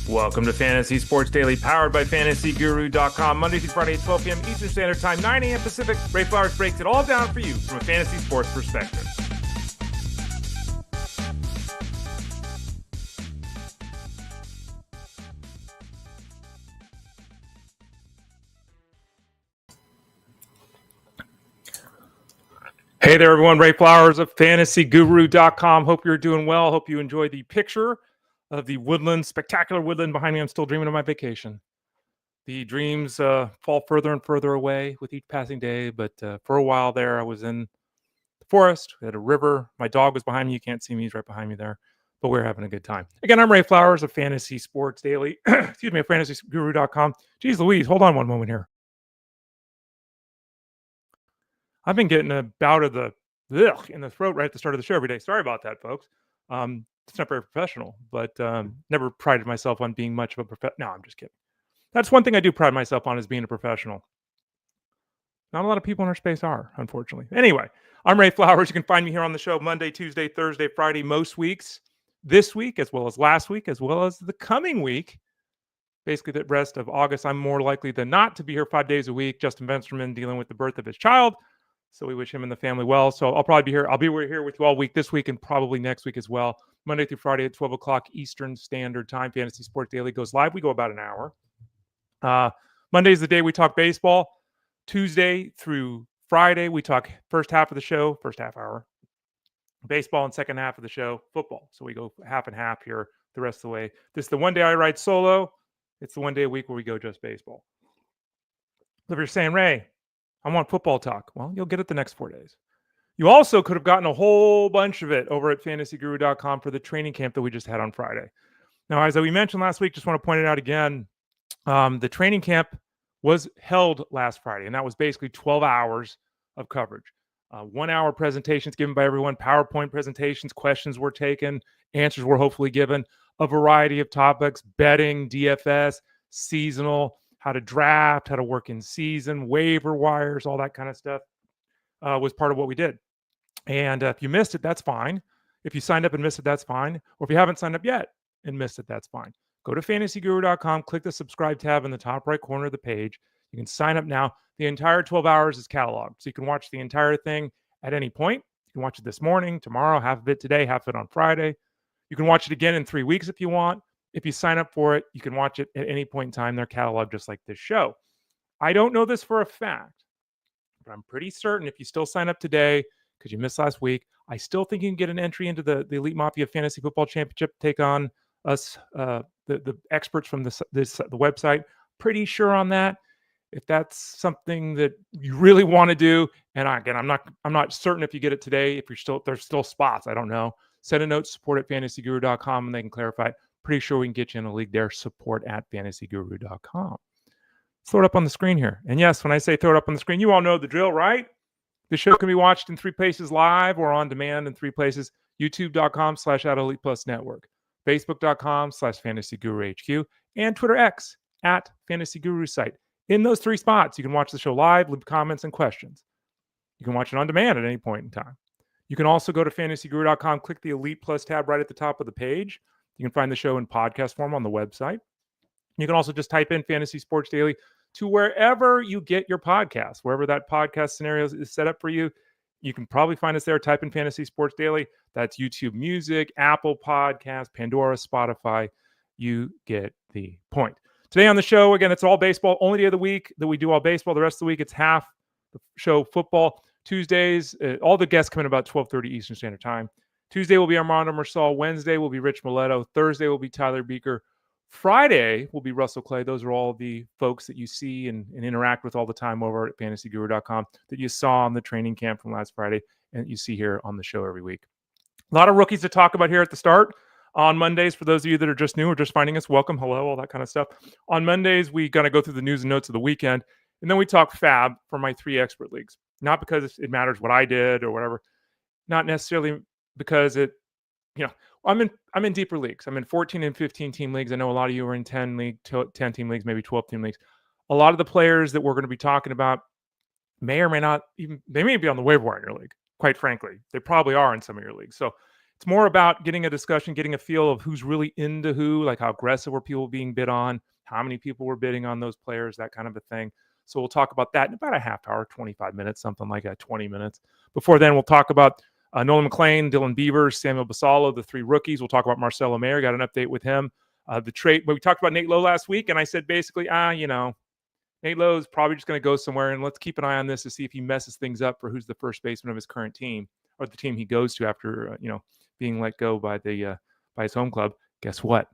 Welcome to Fantasy Sports Daily, powered by FantasyGuru.com. Monday through Friday at 12 p.m. Eastern Standard Time, 9 a.m. Pacific. Ray Flowers breaks it all down for you from a fantasy sports perspective. Hey there, everyone. Ray Flowers of FantasyGuru.com. Hope you're doing well. Hope you enjoyed the picture of the woodland, spectacular woodland behind me. I'm still dreaming of my vacation. The dreams fall further and further away with each passing day, but for a while there, I was in the forest. We had a river. My dog was behind me. You can't see me. He's right behind me there, but we're having a good time. Again, I'm Ray Flowers of Fantasy Sports Daily. Excuse me, at FantasyGuru.com. Geez Louise, hold on one moment here. I've been getting a bout of the in the throat right at the start of the show every day. Sorry about that, folks. It's not very professional, but never prided myself on being much of a professional. No, I'm just kidding. That's one thing I do pride myself on, is being a professional. Not a lot of people in our space are, unfortunately. Anyway, I'm Ray Flowers. You can find me here on the show Monday, Tuesday, Thursday, Friday, most weeks. This week, as well as last week, as well as the coming week. Basically, the rest of August, I'm more likely than not to be here 5 days a week. Justin Bensterman dealing with the birth of his child. So we wish him and the family well. So I'll probably be here. I'll be here with you all week this week and probably next week as well. Monday through Friday at 12 o'clock Eastern Standard Time. Fantasy Sports Daily goes live. We go about an hour. Monday is the day we talk baseball. Tuesday through Friday, we talk first half of the show, first half hour, baseball, and second half of the show, football. So we go half and half here the rest of the way. This is the one day I ride solo. It's the one day a week where we go just baseball. So if you're saying, Ray, I want football talk, well, you'll get it the next 4 days. You also could have gotten a whole bunch of it over at FantasyGuru.com for the training camp that we just had on Friday. Now, as we mentioned last week, just want to point it out again, the training camp was held last Friday, and that was basically 12 hours of coverage. 1 hour presentations given by everyone, PowerPoint presentations, questions were taken, answers were hopefully given, a variety of topics, betting, DFS, seasonal, how to draft, how to work in season, waiver wires, all that kind of stuff was part of what we did. And if you missed it, that's fine. If you signed up and missed it, that's fine. Or if you haven't signed up yet and missed it, that's fine. Go to FantasyGuru.com, click the subscribe tab in the top right corner of the page. You can sign up now. The entire 12 hours is cataloged, so you can watch the entire thing at any point. You can watch it this morning, tomorrow, half of it today, half of it on Friday. You can watch it again in 3 weeks if you want. If you sign up for it, you can watch it at any point in time. They're cataloged just like this show. I don't know this for a fact, but I'm pretty certain if you still sign up today because you missed last week, I still think you can get an entry into the Elite Mafia Fantasy Football Championship, take on us, the experts from the website. Pretty sure on that. If that's something that you really want to do, and again, I'm not certain if you get it today. If there's still spots, I don't know. Send a note, support at FantasyGuru.com, and they can clarify it. Pretty sure we can get you in a league there. Support at FantasyGuru.com. Throw it up on the screen here. And yes, when I say throw it up on the screen, you all know the drill, right? The show can be watched in 3 places live or on demand in 3 places. YouTube.com/@ElitePlusNetwork, Facebook.com/FantasyGuruHQ, and Twitter X @FantasyGuruSite. In those 3 spots, you can watch the show live, leave comments and questions. You can watch it on demand at any point in time. You can also go to FantasyGuru.com, click the Elite Plus tab right at the top of the page. You can find the show in podcast form on the website. You can also just type in Fantasy Sports Daily to wherever you get your podcasts, wherever that podcast scenario is set up for you. You can probably find us there. Type in Fantasy Sports Daily. That's YouTube Music, Apple Podcasts, Pandora, Spotify. You get the point. Today on the show, again, it's all baseball. Only day of the week that we do all baseball. The rest of the week, it's half the show football. Tuesdays, all the guests come in about 12:30 Eastern Standard Time. Tuesday will be Armando Marcelo. Wednesday will be Rich Mileto. Thursday will be Tyler Beaker. Friday will be Russell Clay. Those are all the folks that you see and interact with all the time over at FantasyGuru.com that you saw on the training camp from last Friday and you see here on the show every week. A lot of rookies to talk about here at the start. On Mondays, for those of you that are just new or just finding us, welcome, hello, all that kind of stuff. On Mondays, we got to go through the news and notes of the weekend, and then we talk fab for my 3 expert leagues. Not because it matters what I did or whatever, not necessarily because I'm in deeper leagues. I'm in 14 and 15 team leagues. I know a lot of you are in 10 team leagues, maybe 12 team leagues. A lot of the players that we're going to be talking about may or may not even, they may be on the waiver wire in your league. Quite frankly, they probably are in some of your leagues. So It's more about getting a discussion, getting a feel of who's really into who, like how aggressive were people being bid on, how many people were bidding on those players, that kind of a thing. So we'll talk about that in about a half hour, 25 minutes, something like that, 20 minutes. Before then, we'll talk about Nolan McLean, Dylan Beavers, Samuel Basallo, the 3 rookies. We'll talk about Marcelo Mayer. Got an update with him. The trade, but we talked about Nate Lowe last week, and I said basically, Nate Lowe is probably just going to go somewhere, and let's keep an eye on this to see if he messes things up for who's the first baseman of his current team or the team he goes to after being let go by his home club. Guess what?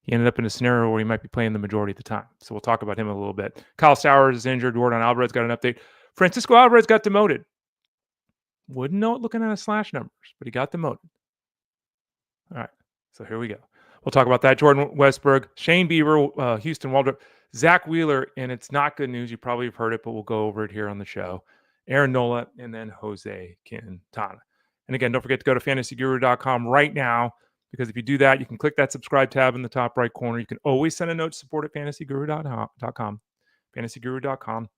He ended up in a scenario where he might be playing the majority of the time. So we'll talk about him a little bit. Kyle Stowers is injured. Yordan Alvarez got an update. Francisco Alvarez got demoted. Wouldn't know it looking at his slash numbers, but he got demoted. All right, so here we go. We'll talk about that. Jordan Wesburg, Shane Bieber, Huston, Waldrep, Zack Wheeler, and it's not good news. You probably have heard it, but we'll go over it here on the show. Aaron Nola, and then Jose Quintana. And again, don't forget to go to fantasyguru.com right now, because if you do that, you can click that subscribe tab in the top right corner. You can always send a note to support at fantasyguru.com. Fantasyguru.com.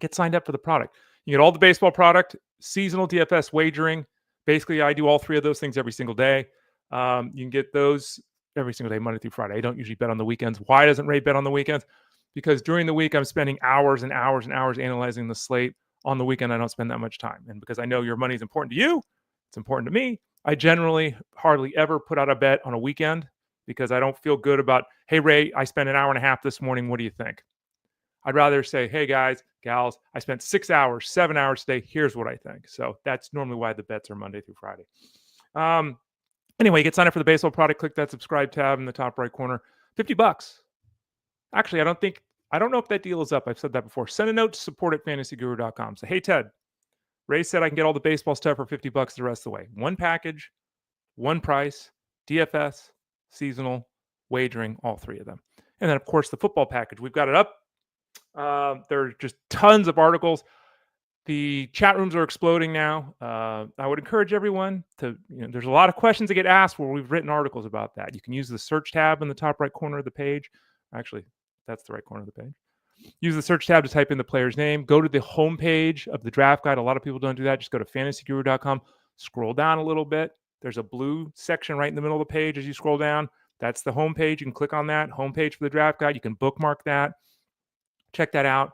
Get signed up for the product. You get all the baseball product, seasonal DFS wagering. Basically, I do all 3 of those things every single day. You can get those every single day, Monday through Friday. I don't usually bet on the weekends. Why doesn't Ray bet on the weekends? Because during the week, I'm spending hours and hours and hours analyzing the slate. On the weekend, I don't spend that much time. And because I know your money is important to you, it's important to me, I generally hardly ever put out a bet on a weekend because I don't feel good about, hey, Ray, I spent an hour and a half this morning. What do you think? I'd rather say, hey, guys, gals, I spent 6 hours, 7 hours today. Here's what I think. So that's normally why the bets are Monday through Friday. Anyway, get signed up for the baseball product. Click that subscribe tab in the top right corner. $50. Actually, I don't know if that deal is up. I've said that before. Send a note to support at fantasyguru.com. Say, hey, Ted, Ray said I can get all the baseball stuff for $50 the rest of the way. One package, one price, DFS, seasonal, wagering, all 3 of them. And then, of course, the football package. We've got it up. There are just tons of articles. The chat rooms are exploding now. I would encourage everyone to, there's a lot of questions that get asked where we've written articles about that. You can use the search tab in the top right corner of the page. Actually, that's the right corner of the page. Use the search tab to type in the player's name. Go to the homepage of the draft guide. A lot of people don't do that. Just go to fantasyguru.com. Scroll down a little bit. There's a blue section right in the middle of the page as you scroll down. That's the homepage. You can click on that. Homepage for the draft guide. You can bookmark that. Check that out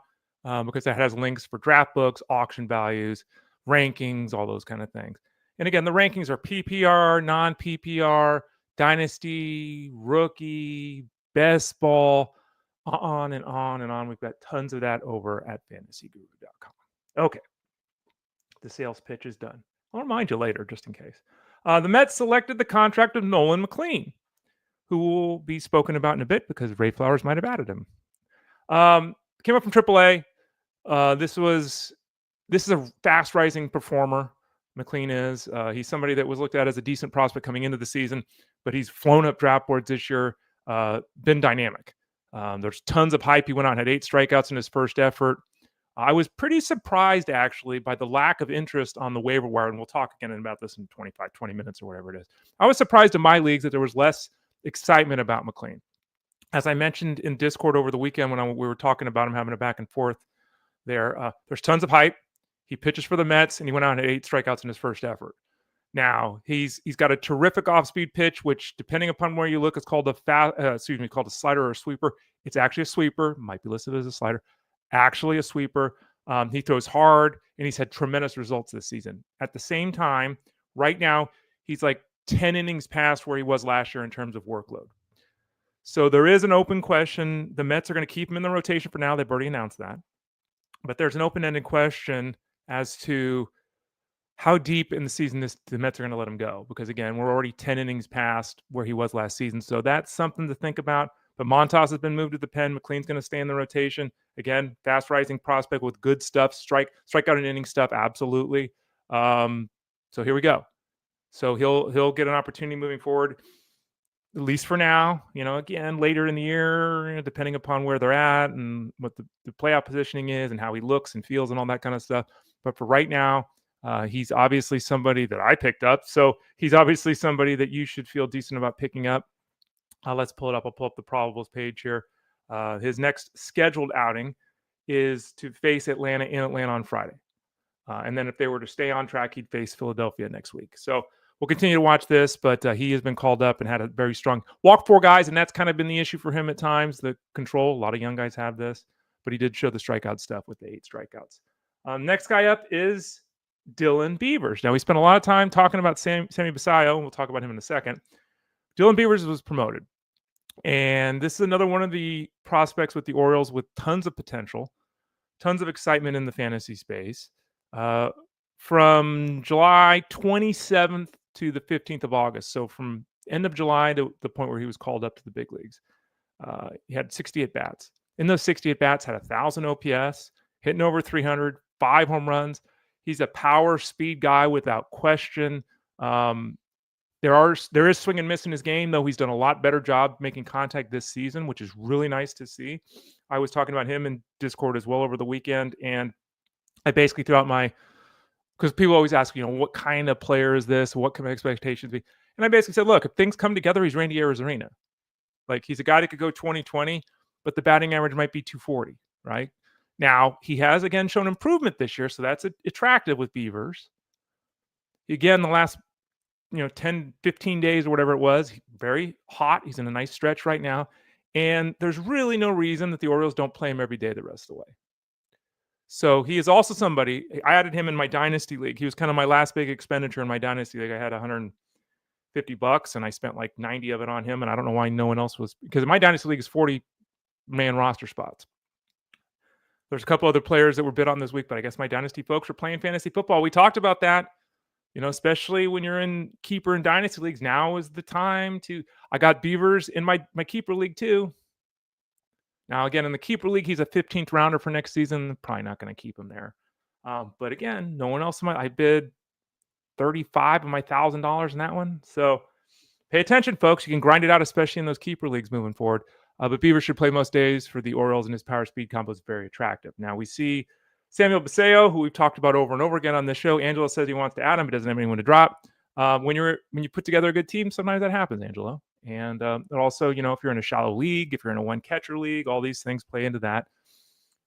because that has links for draft books, auction values, rankings, all those kind of things. And again, the rankings are PPR, non-PPR, dynasty, rookie, best ball, on and on and on. We've got tons of that over at fantasyguru.com. Okay. The sales pitch is done. I'll remind you later, just in case. The Mets selected the contract of Nolan McLean, who will be spoken about in a bit because Ray Flowers might have added him. Came up from AAA. This is a fast rising performer. McLean is. He's somebody that was looked at as a decent prospect coming into the season, but he's flown up draft boards this year. Been dynamic. There's tons of hype. He went out and had 8 strikeouts in his first effort. I was pretty surprised, actually, by the lack of interest on the waiver wire, and we'll talk again about this in 20 minutes or whatever it is. I was surprised in my leagues that there was less excitement about McLean. As I mentioned in Discord over the weekend when we were talking about him having a back and forth there, there's tons of hype. He pitches for the Mets, and he went out and had 8 strikeouts in his first effort. Now, he's got a terrific off-speed pitch, which, depending upon where you look, is called a slider or a sweeper. It's actually a sweeper. Might be listed as a slider. Actually a sweeper. He throws hard, and he's had tremendous results this season. At the same time, right now, he's like 10 innings past where he was last year in terms of workload. So there is an open question. The Mets are going to keep him in the rotation for now. They've already announced that. But there's an open-ended question as to how deep in the season the Mets are going to let him go. Because, again, we're already 10 innings past where he was last season. So that's something to think about. But Montas has been moved to the pen. McLean's going to stay in the rotation. Again, fast rising prospect with good stuff. Strike out an inning stuff, absolutely. So here we go. So he'll get an opportunity moving forward, at least for now. Again, later in the year, depending upon where they're at and what the playoff positioning is and how he looks and feels and all that kind of stuff. But for right now, he's obviously somebody that I picked up. So he's obviously somebody that you should feel decent about picking up. Let's pull it up. I'll pull up the probables page here. His next scheduled outing is to face Atlanta in Atlanta on Friday. And then if they were to stay on track, he'd face Philadelphia next week. So we'll continue to watch this, but he has been called up and had a very strong walk 4 guys, and that's kind of been the issue for him at times, the control. A lot of young guys have this, but he did show the strikeout stuff with the 8 strikeouts. Next guy up is Dylan Beavers. Now, we spent a lot of time talking about Sammy Basallo, and we'll talk about him in a second. Dylan Beavers was promoted, and this is another one of the prospects with the Orioles with tons of potential, tons of excitement in the fantasy space. From July 27th to the 15th of August, so from end of July to the point where he was called up to the big leagues, he had 60 at-bats. In those 60 at-bats, had 1,000 OPS, hitting over 300, 5 home runs. He's a power speed guy without question. There is swing and miss in his game, though. He's done a lot better job making contact this season, which is really nice to see. I was talking about him in Discord as well over the weekend, and I basically threw out because people always ask, what kind of player is this? What can my expectations be? And I basically said, look, if things come together, he's Randy Arozarena. Like, he's a guy that could go 20-20, but the batting average might be 240, right? Now, he has, again, shown improvement this year, so that's attractive with Beavers. Again, the last 10, 15 days or whatever it was, very hot. He's in a nice stretch right now. And there's really no reason that the Orioles don't play him every day the rest of the way. So he is also somebody, I added him in my Dynasty League. He was kind of my last big expenditure in my Dynasty League. I had $150 and I spent like 90 of it on him. And I don't know why no one else was, because my Dynasty League is 40-man roster spots. There's a couple other players that were bid on this week, but I guess my Dynasty folks were playing fantasy football. We talked about that. Especially when you're in keeper and dynasty leagues, now is the time I got Beavers in my keeper league too. Now, again, in the keeper league, he's a 15th rounder for next season. Probably not going to keep him there. But again, no one else. I bid $35 of my $1,000 in that one. So pay attention, folks. You can grind it out, especially in those keeper leagues moving forward. But Beavers should play most days for the Orioles, and his power speed combo is very attractive. Now we see Samuel Basallo, who we've talked about over and over again on this show. Angelo says he wants to add him, but doesn't have anyone to drop. When you put together a good team, sometimes that happens, Angelo. And also, if you're in a shallow league, if you're in a one-catcher league, all these things play into that.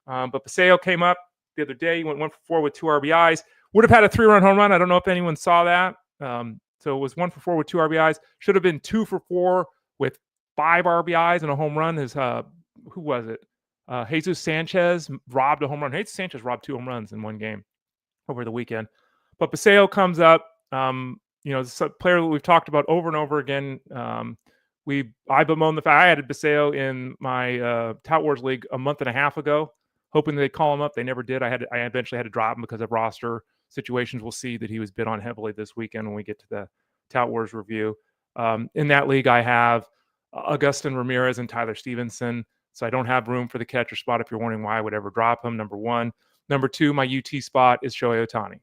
But Basallo came up the other day. He went 1 for 4 with 2 RBIs. Would have had a 3-run home run. I don't know if anyone saw that. So it was 1 for 4 with 2 RBIs. Should have been 2 for 4 with 5 RBIs and a home run. Who was it? Jesus Sanchez robbed a home run. Jesus Sanchez robbed 2 home runs in one game over the weekend. But Basallo comes up. This a player that we've talked about over and over again. I bemoaned the fact I added Basallo in my Tout Wars League a month and a half ago, hoping they'd call him up. They never did. I eventually had to drop him because of roster situations. We'll see that he was bid on heavily this weekend when we get to the Tout Wars review. In that league, I have Augustin Ramirez and Tyler Stevenson. So I don't have room for the catcher spot if you're wondering why I would ever drop him, number 1. Number 2, my UT spot is Shohei Ohtani.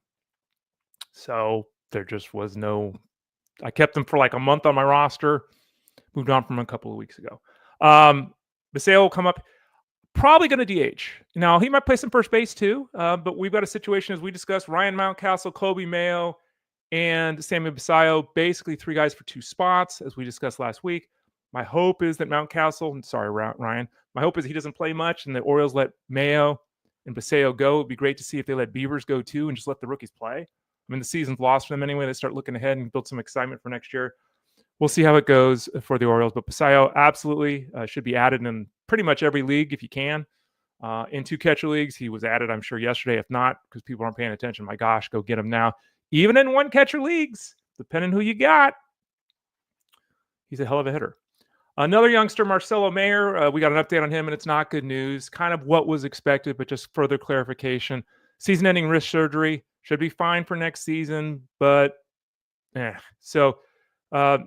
So there just was I kept him for like a month on my roster, moved on from him a couple of weeks ago. Basallo will come up, probably going to DH. Now, he might play some first base too, but we've got a situation, as we discussed, Ryan Mountcastle, Kobe Mayo, and Samuel Basallo, basically 3 guys for 2 spots, as we discussed last week. My hope is that Ryan. My hope is he doesn't play much and the Orioles let Mayo and Basallo go. It would be great to see if they let Beavers go too and just let the rookies play. I mean, the season's lost for them anyway. They start looking ahead and build some excitement for next year. We'll see how it goes for the Orioles. But Basallo absolutely should be added in pretty much every league if you can. In 2 catcher leagues, he was added, I'm sure, yesterday. If not, because people aren't paying attention, my gosh, go get him now. Even in 1 catcher leagues, depending who you got, he's a hell of a hitter. Another youngster, Marcelo Mayer, we got an update on him, and it's not good news. Kind of what was expected, but just further clarification. Season-ending wrist surgery. Should be fine for next season, but So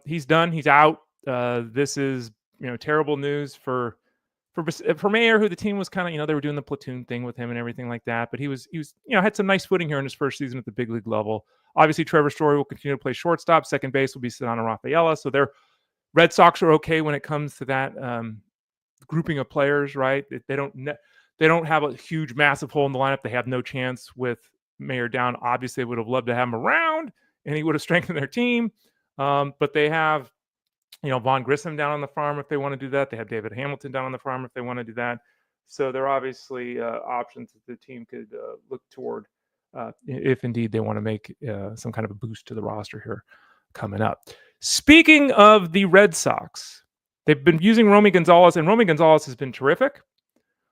he's done. He's out. This is terrible news for Mayer, who the team was kind of they were doing the platoon thing with him and everything like that. But he was had some nice footing here in his first season at the big league level. Obviously, Trevor Story will continue to play shortstop. Second base will be Sedano Rafaela. So their Red Sox are okay when it comes to that grouping of players, right? They don't have a huge, massive hole in the lineup. They have no chance with Mayer down. Obviously, they would have loved to have him around, and he would have strengthened their team. But they have, Vaughn Grissom down on the farm if they want to do that. They have David Hamilton down on the farm if they want to do that. So there are obviously options that the team could look toward if indeed they want to make some kind of a boost to the roster here. coming up. Speaking of the Red Sox, they've been using Romy Gonzalez, and Romy Gonzalez has been terrific.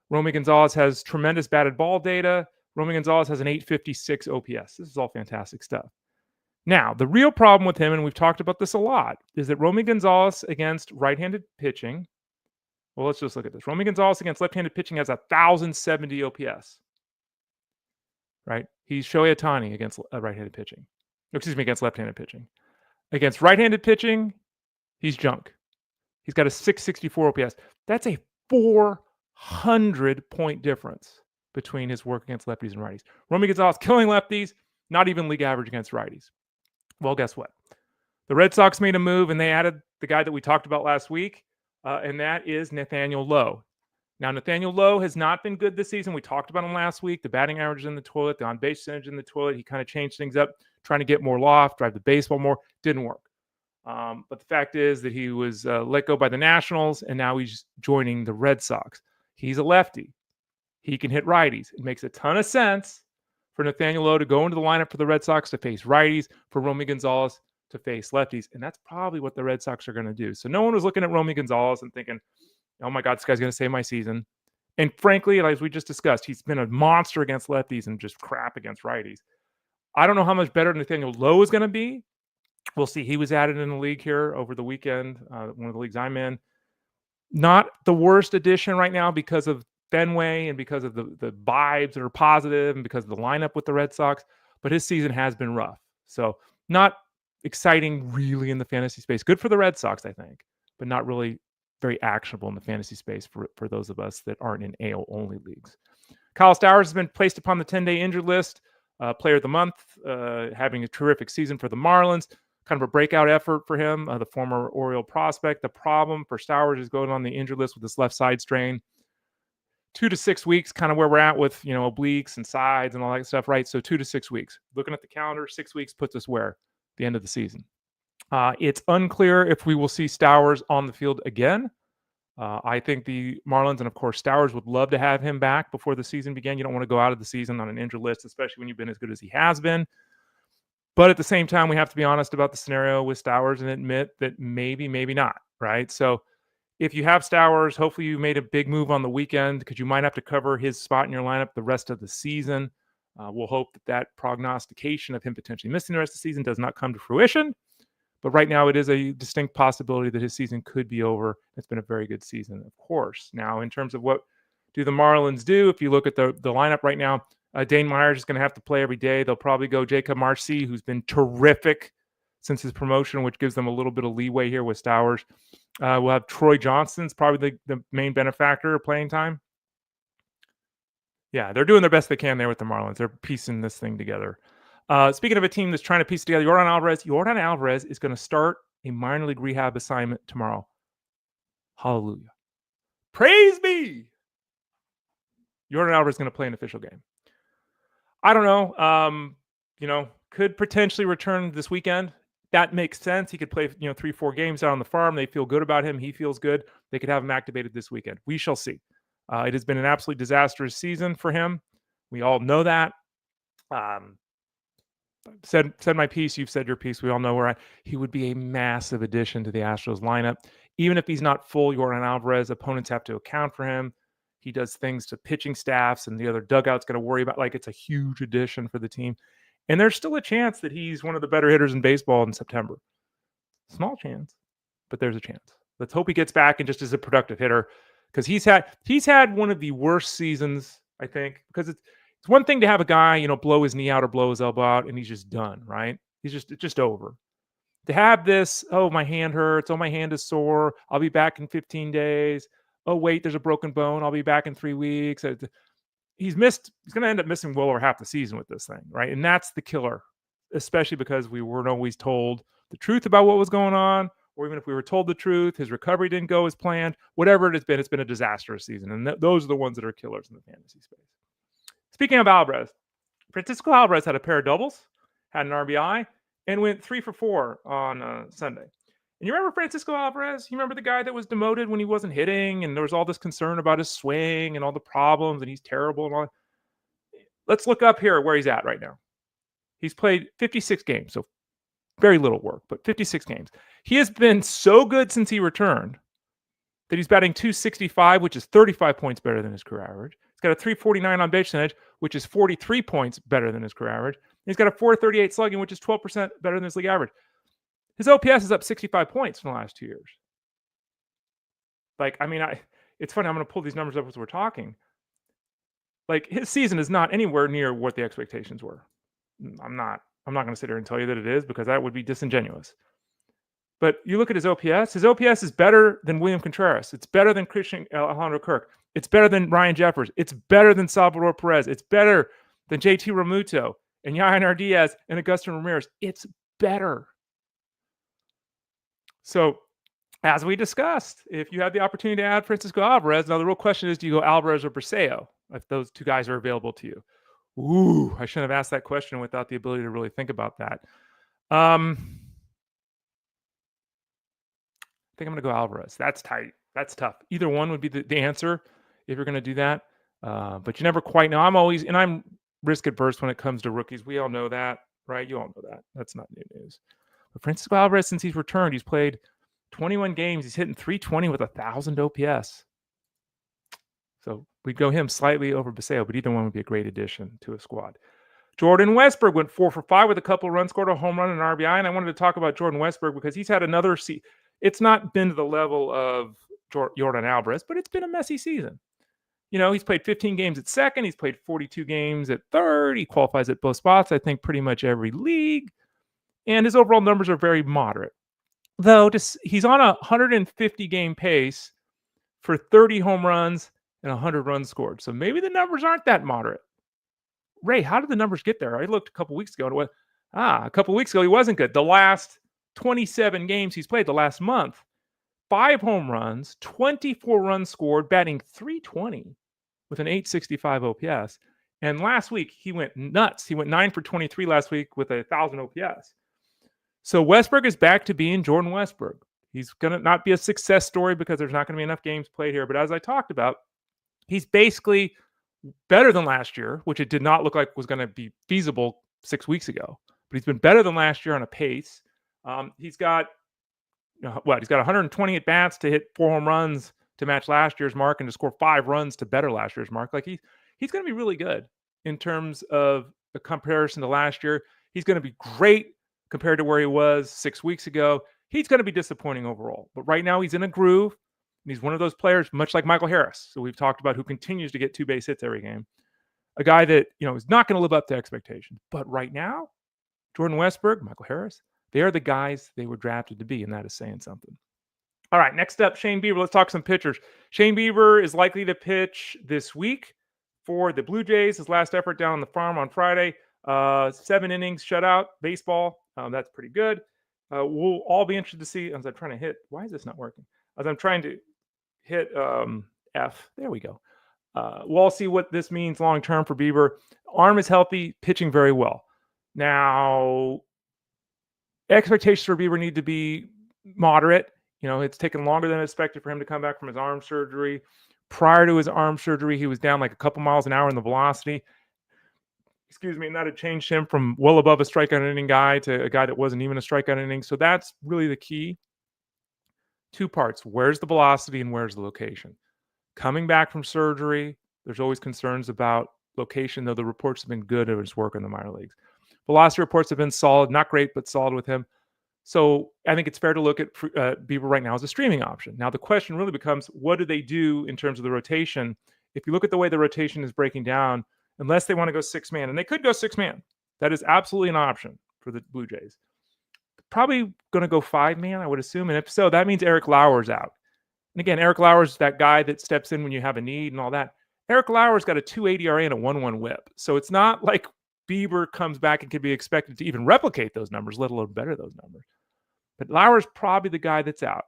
Romy Gonzalez has tremendous batted ball data. Romy Gonzalez has an 856 OPS. This is all fantastic stuff. Now, the real problem with him, and we've talked about this a lot, is that Romy Gonzalez against right-handed pitching, well, let's just look at this. Romy Gonzalez against left-handed pitching has 1,070 OPS, right? He's Shohei Ohtani against right-handed pitching. Against left-handed pitching. Against right-handed pitching, he's junk. He's got a 664 OPS. That's a 400-point difference between his work against lefties and righties. Romy Gonzalez killing lefties, not even league average against righties. Well, guess what? The Red Sox made a move, and they added the guy that we talked about last week, and that is Nathaniel Lowe. Now, Nathaniel Lowe has not been good this season. We talked about him last week. The batting average is in the toilet, the on-base percentage in the toilet. He kind of changed things up, trying to get more loft, drive the baseball more. Didn't work. But the fact is that he was let go by the Nationals, and now he's joining the Red Sox. He's a lefty. He can hit righties. It makes a ton of sense for Nathaniel Lowe to go into the lineup for the Red Sox to face righties, for Romy Gonzalez to face lefties. And that's probably what the Red Sox are going to do. So no one was looking at Romy Gonzalez and thinking, oh my God, this guy's going to save my season. And frankly, as we just discussed, he's been a monster against lefties and just crap against righties. I don't know how much better Nathaniel Lowe is going to be. We'll see. He was added in the league here over the weekend, one of the leagues I'm in. Not the worst addition right now because of Fenway and because of the vibes that are positive and because of the lineup with the Red Sox, but his season has been rough. So not exciting really in the fantasy space. Good for the Red Sox, I think, but not really very actionable in the fantasy space for those of us that aren't in AL-only leagues. Kyle Stowers has been placed upon the 10-day injured list, player of the month, having a terrific season for the Marlins. Kind of a breakout effort for him, the former Oriole prospect. The problem for Stowers is going on the injured list with this left side strain. 2 to 6 weeks, kind of where we're at with, obliques and sides and all that stuff, right? So 2 to 6 weeks. Looking at the calendar, 6 weeks puts us where? The end of the season. It's unclear if we will see Stowers on the field again. I think the Marlins and, of course, Stowers would love to have him back before the season began. You don't want to go out of the season on an injured list, especially when you've been as good as he has been. But at the same time, we have to be honest about the scenario with Stowers and admit that maybe not, right? So if you have Stowers, hopefully you made a big move on the weekend because you might have to cover his spot in your lineup the rest of the season. We'll hope that prognostication of him potentially missing the rest of the season does not come to fruition. But right now, it is a distinct possibility that his season could be over. It's been a very good season, of course. Now, in terms of what do the Marlins do, if you look at the lineup right now, Dane Myers is going to have to play every day. They'll probably go Jacob Marcy, who's been terrific since his promotion, which gives them a little bit of leeway here with Stowers. We'll have Troy Johnson's probably the main benefactor of playing time. Yeah, they're doing their best they can there with the Marlins. They're piecing this thing together. Speaking of a team that's trying to piece together, Yordan Alvarez is going to start a minor league rehab assignment tomorrow. Hallelujah. Praise be. Yordan Alvarez is going to play an official game. I don't know. Could potentially return this weekend. That makes sense. He could play, 3-4 games out on the farm. They feel good about him. He feels good. They could have him activated this weekend. We shall see. It has been an absolutely disastrous season for him. We all know that. Said my piece. You've said your piece. We all know he would be a massive addition to the Astros lineup. Even if he's not full Yordan Alvarez, opponents have to account for him. He does things to pitching staffs and the other dugout's going to worry about. It's a huge addition for the team. And there's still a chance that he's one of the better hitters in baseball in September. Small chance, but there's a chance. Let's hope he gets back and just is a productive hitter because he's had one of the worst seasons, I think, because it's one thing to have a guy, blow his knee out or blow his elbow out and he's just done, right? It's just over. To have this, oh, my hand hurts. Oh, my hand is sore. I'll be back in 15 days. Oh, wait, there's a broken bone. I'll be back in 3 weeks. He's going to end up missing well over half the season with this thing, right? And that's the killer, especially because we weren't always told the truth about what was going on, or even if we were told the truth, his recovery didn't go as planned. Whatever it's been a disastrous season. And those are the ones that are killers in the fantasy space. Speaking of Alvarez, Francisco Alvarez had a pair of doubles, had an RBI, and went 3 for 4 on Sunday. And you remember Francisco Alvarez? You remember the guy that was demoted when he wasn't hitting and there was all this concern about his swing and all the problems and he's terrible and all that. Let's look up here where he's at right now. He's played 56 games, so very little work, but 56 games. He has been so good since he returned that he's batting .265, which is 35 points better than his career average. He's got a .349 on base percentage, which is 43 points better than his career average. He's got a .438 slugging, which is 12% better than his league average. His OPS is up 65 points in the last 2 years. Like, I mean, it's funny. I'm going to pull these numbers up as we're talking. Like, his season is not anywhere near what the expectations were. I'm not going to sit here and tell you that it is, because that would be disingenuous. But you look at his OPS. His OPS is better than William Contreras. It's better than Christian Alejandro Kirk. It's better than Ryan Jeffers. It's better than Salvador Perez. It's better than JT Realmuto and Yainer Diaz and Agustin Ramirez. It's better. So, as we discussed, if you had the opportunity to add Francisco Alvarez, now the real question is, do you go Alvarez or Basallo if those two guys are available to you? Ooh, I shouldn't have asked that question without the ability to really think about that. I think I'm going to go Alvarez. That's tight. That's tough. Either one would be the answer if you're going to do that. But you never quite know. I'm risk adverse when it comes to rookies. We all know that, right? You all know that. That's not new news. But Francisco Alvarez, since he's returned, he's played 21 games. He's hitting .320 with 1,000 OPS. So we'd go him slightly over Basallo, but either one would be a great addition to a squad. Jordan Wesburg went 4 for 5 with a couple of runs, scored a home run and an RBI. And I wanted to talk about Jordan Wesburg because he's had another season. It's not been to the level of Yordan Alvarez, but it's been a messy season. You know, he's played 15 games at second. He's played 42 games at third. He qualifies at both spots, I think, pretty much every league. And his overall numbers are very moderate. Though he's on a 150-game pace for 30 home runs and 100 runs scored. So maybe the numbers aren't that moderate. Ray, how did the numbers get there? I looked a couple weeks ago. And a couple weeks ago, he wasn't good. The last 27 games he's played, the last month, 5 home runs, 24 runs scored, batting .320 with an .865 OPS. And last week, he went nuts. He went 9 for 23 last week with 1,000 OPS. So Westburg is back to being Jordan Westburg. He's going to not be a success story because there's not going to be enough games played here. But as I talked about, he's basically better than last year, which it did not look like was going to be feasible 6 weeks ago. But he's been better than last year on a pace. He's got 120 at-bats to hit 4 home runs to match last year's mark and to score 5 runs to better last year's mark. Like he's going to be really good in terms of a comparison to last year. He's going to be great compared to where he was 6 weeks ago. He's going to be disappointing overall. But right now he's in a groove. And he's one of those players, much like Michael Harris, who we've talked about, who continues to get 2 base hits every game. A guy that, is not going to live up to expectations. But right now, Jordan Westburg, Michael Harris, they are the guys they were drafted to be, and that is saying something. All right, next up, Shane Bieber. Let's talk some pitchers. Shane Bieber is likely to pitch this week for the Blue Jays. His last effort down on the farm on Friday. 7 innings, shutout, baseball. That's pretty good. We'll all be interested to see, as I'm trying to hit, why is this not working? As I'm trying to hit F, there we go. We'll all see what this means long-term for Bieber. Arm is healthy, pitching very well. Now, expectations for Bieber need to be moderate. It's taken longer than expected for him to come back from his arm surgery. Prior to his arm surgery, he was down like a couple miles an hour in the velocity. And that had changed him from well above a strikeout inning guy to a guy that wasn't even a strikeout inning. So that's really the key. 2 parts. Where's the velocity and where's the location? Coming back from surgery, there's always concerns about location, though the reports have been good of his work in the minor leagues. Velocity reports have been solid, not great, but solid with him. So I think it's fair to look at Bieber right now as a streaming option. Now, the question really becomes, what do they do in terms of the rotation? If you look at the way the rotation is breaking down, unless they want to go 6-man, and they could go 6-man. That is absolutely an option for the Blue Jays. Probably going to go 5-man, I would assume. And if so, that means Eric Lauer's out. And again, Eric Lauer's that guy that steps in when you have a need and all that. Eric Lauer's got a 2.80 ERA and a 1.1 whip. So it's not like Bieber comes back and can be expected to even replicate those numbers, let alone better those numbers. But Lauer's probably the guy that's out.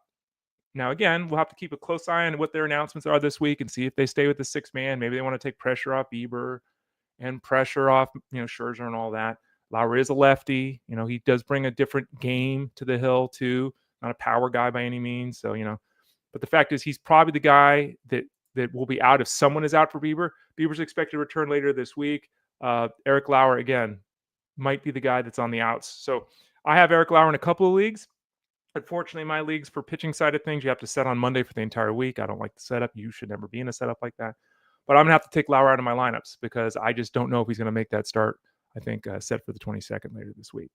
Now, again, we'll have to keep a close eye on what their announcements are this week and see if they stay with the 6-man. Maybe they want to take pressure off Bieber and pressure off, Scherzer and all that. Lauer is a lefty. He does bring a different game to the hill too. Not a power guy by any means. So, but the fact is he's probably the guy that will be out if someone is out for Bieber. Bieber's expected to return later this week. Eric Lauer, again, might be the guy that's on the outs. So I have Eric Lauer in a couple of leagues. Unfortunately, my leagues for pitching side of things, you have to set on Monday for the entire week. I don't like the setup. You should never be in a setup like that. But I'm going to have to take Lauer out of my lineups because I just don't know if he's going to make that start, I think, set for the 22nd later this week.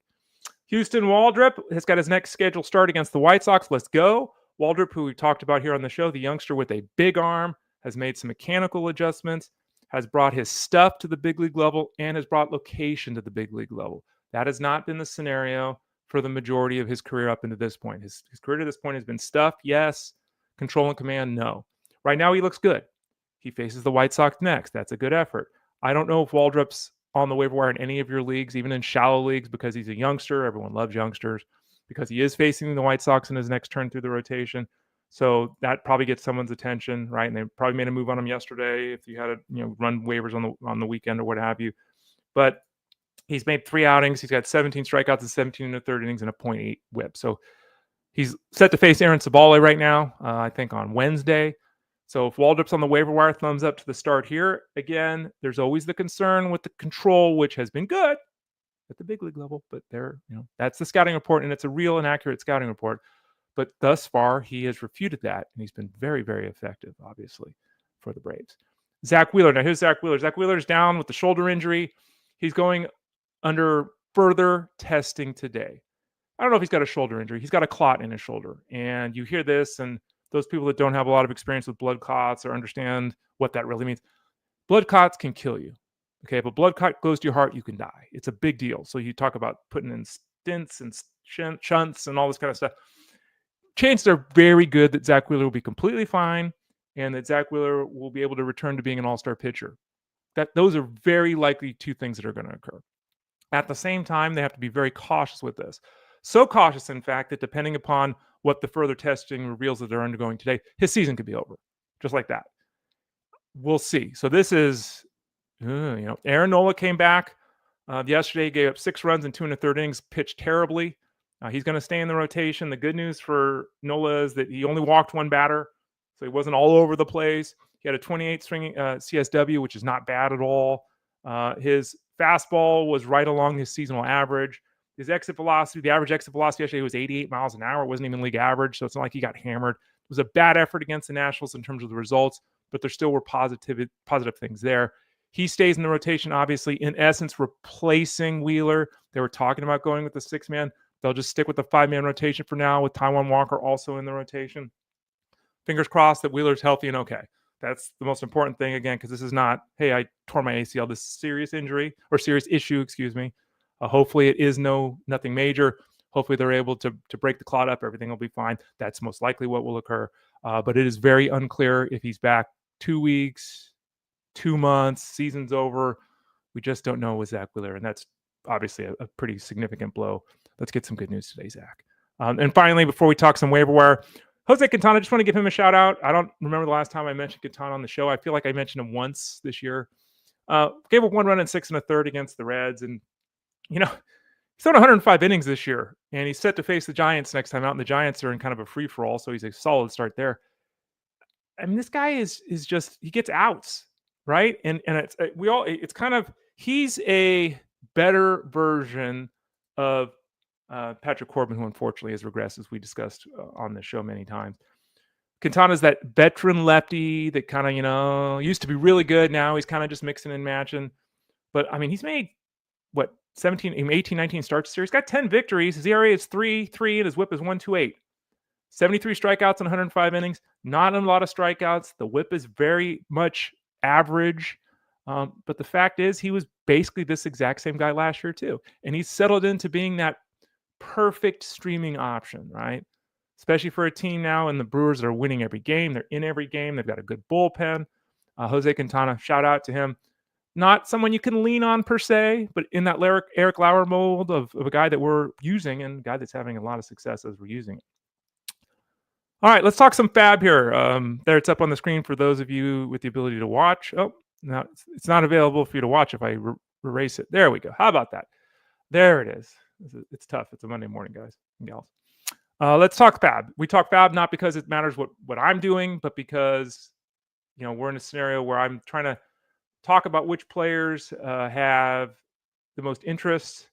Huston Waldrep has got his next scheduled start against the White Sox. Let's go. Waldrep, who we talked about here on the show, the youngster with a big arm, has made some mechanical adjustments, has brought his stuff to the big league level, and has brought location to the big league level. That has not been the scenario for the majority of his career up into this point. His career to this point has been stuff, yes. Control and command, no. Right now, he looks good. He faces the White Sox next. That's a good effort. I don't know if Waldrop's on the waiver wire in any of your leagues, even in shallow leagues, because he's a youngster. Everyone loves youngsters. Because he is facing the White Sox in his next turn through the rotation. So that probably gets someone's attention, right? And they probably made a move on him yesterday if you had to, run waivers on the weekend or what have you. But he's made 3 outings. He's got 17 strikeouts and 17 1/3 innings and a .8 whip. So he's set to face Aaron Cibale right now, I think on Wednesday. So if Waldrop's on the waiver wire, thumbs up to the start here. Again, there's always the concern with the control, which has been good at the big league level, but that's the scouting report, and it's a real and accurate scouting report. But thus far, he has refuted that, and he's been very, very effective, obviously, for the Braves. Zack Wheeler. Now, here's Zack Wheeler. Zack Wheeler's down with the shoulder injury. He's going under further testing today. I don't know if he's got a shoulder injury. He's got a clot in his shoulder. And you hear this, and those people that don't have a lot of experience with blood clots or understand what that really means, blood clots can kill you. Okay, if a blood clot goes to your heart, you can die. It's a big deal. So you talk about putting in stents and shunts and all this kind of stuff. Chances are very good that Zack Wheeler will be completely fine and that Zack Wheeler will be able to return to being an all-star pitcher. Those are very likely 2 things that are going to occur. At the same time, they have to be very cautious with this. So cautious, in fact, that depending upon what the further testing reveals that they're undergoing today, his season could be over, just like that. We'll see. So this is, Aaron Nola came back yesterday, gave up 6 runs in 2 1/3 innings, pitched terribly. He's going to stay in the rotation. The good news for Nola is that he only walked 1 batter, so he wasn't all over the place. He had a 28 swinging CSW, which is not bad at all. His fastball was right along his seasonal average. His exit velocity, the average exit velocity yesterday was 88 miles an hour. It wasn't even league average, so it's not like he got hammered. It was a bad effort against the Nationals in terms of the results, but there still were positive things there. He stays in the rotation, obviously, in essence, replacing Wheeler. They were talking about going with the 6-man. They'll just stick with the 5-man rotation for now, with Taijuan Walker also in the rotation. Fingers crossed that Wheeler's healthy and okay. That's the most important thing, again, because this is not, hey, I tore my ACL. This is serious injury or serious issue, excuse me. Hopefully it is nothing major. Hopefully they're able to break the clot up. Everything will be fine. That's most likely what will occur. But it is very unclear if he's back 2 weeks, 2 months, season's over. We just don't know with Zack Wheeler, and that's obviously a pretty significant blow. Let's get some good news today, Zach. And finally, before we talk some waiver wire, Jose Quintana, just want to give him a shout out. I don't remember the last time I mentioned Quintana on the show. I feel like I mentioned him once this year. Gave up 1 run in 6 1/3 against the Reds. And, he's thrown 105 innings this year, and he's set to face the Giants next time out. And the Giants are in kind of a free-for-all, so he's a solid start there. I mean, this guy is just, he gets outs, right? And it's kind of, he's a better version of Patrick Corbin, who unfortunately has regressed, as we discussed on the show many times. Quintana's that veteran lefty that kind of, used to be really good. Now he's kind of just mixing and matching. But, I mean, he's made, 18, 19 starts this year. He's got 10 victories. His ERA is 3.3, and his whip is 1.28. 73 strikeouts in 105 innings. Not a lot of strikeouts. The whip is very much average. But the fact is, he was basically this exact same guy last year, too. And he's settled into being that perfect streaming option, right? Especially for a team now, and the Brewers are winning every game. They're in every game. They've got a good bullpen. Jose Quintana, shout out to him. Not someone you can lean on per se, but in that Eric Lauer mold of a guy that we're using and a guy that's having a lot of success as we're using it. All right, let's talk some fab here. There, it's up on the screen for those of you with the ability to watch. Oh, no, it's not available for you to watch if I erase it. There we go. How about that? There it is. It's tough. It's a Monday morning, guys and gals. Let's talk fab. We talk fab not because it matters what I'm doing, but because we're in a scenario where I'm trying to talk about which players have the most interest,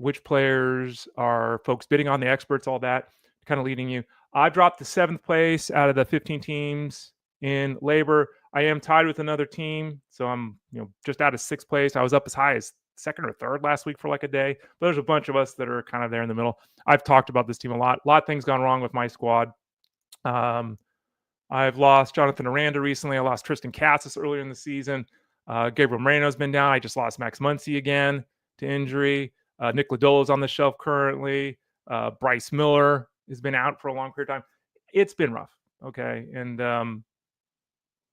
which players are folks bidding on, the experts, all that, kind of leading you. I dropped to 7th place out of the 15 teams in LABR. I am tied with another team, so I'm just out of 6th place. I was up as high as 2nd or 3rd last week for like a day. But there's a bunch of us that are kind of there in the middle. I've talked about this team a lot. A lot of things gone wrong with my squad. I've lost Jonathan Aranda recently. I lost Tristan Cassis earlier in the season. Gabriel Moreno's been down. I just lost Max Muncy again to injury. Nick Lodolo's on the shelf currently. Bryce Miller has been out for a long period of time. It's been rough, okay? And